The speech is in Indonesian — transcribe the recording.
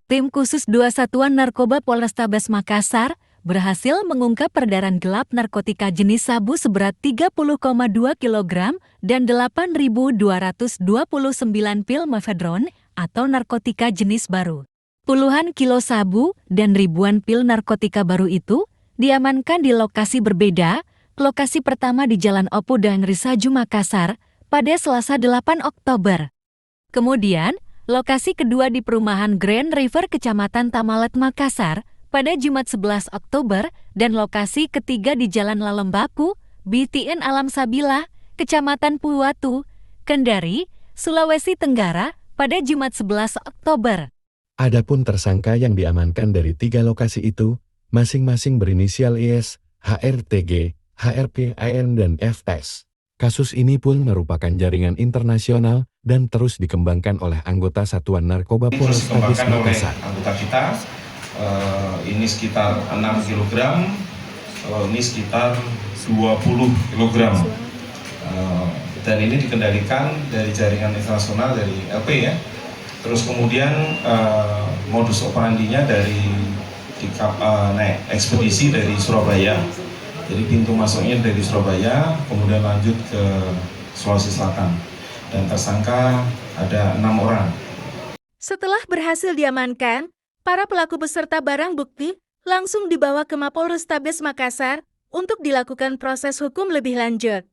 Tim khusus 2 Satuan Narkoba Polrestabes Makassar berhasil mengungkap peredaran gelap narkotika jenis sabu seberat 30,2 kg dan 8.229 pil mefedron atau narkotika jenis baru. Puluhan kilo sabu dan ribuan pil narkotika baru itu diamankan di lokasi berbeda. Lokasi pertama di Jalan Opu dan Risaju Makassar pada Selasa 8 Oktober. Kemudian, lokasi kedua di perumahan Grand River Kecamatan Tamalet Makassar pada Jumat 11 Oktober dan lokasi ketiga di Jalan Lalembaku, BTN Alam Sabila, Kecamatan Puwatu, Kendari, Sulawesi Tenggara pada Jumat 11 Oktober. Adapun tersangka yang diamankan dari 3 lokasi itu, masing-masing berinisial IS, HRTG, HRP, AN, dan FS. Kasus ini pun merupakan jaringan internasional dan terus dikembangkan oleh anggota Satuan Narkoba Polrestabes Makassar. Anggota kita, ini sekitar 6 kg, ini sekitar 20 kg. Dan ini dikendalikan dari jaringan internasional dari LP ya. Terus kemudian modus operandinya dari naik ekspedisi dari Surabaya. Jadi pintu masuknya dari Surabaya, kemudian lanjut ke Sulawesi Selatan. Dan tersangka ada 6 orang. Setelah berhasil diamankan, para pelaku beserta barang bukti langsung dibawa ke Mapolrestabes Makassar untuk dilakukan proses hukum lebih lanjut.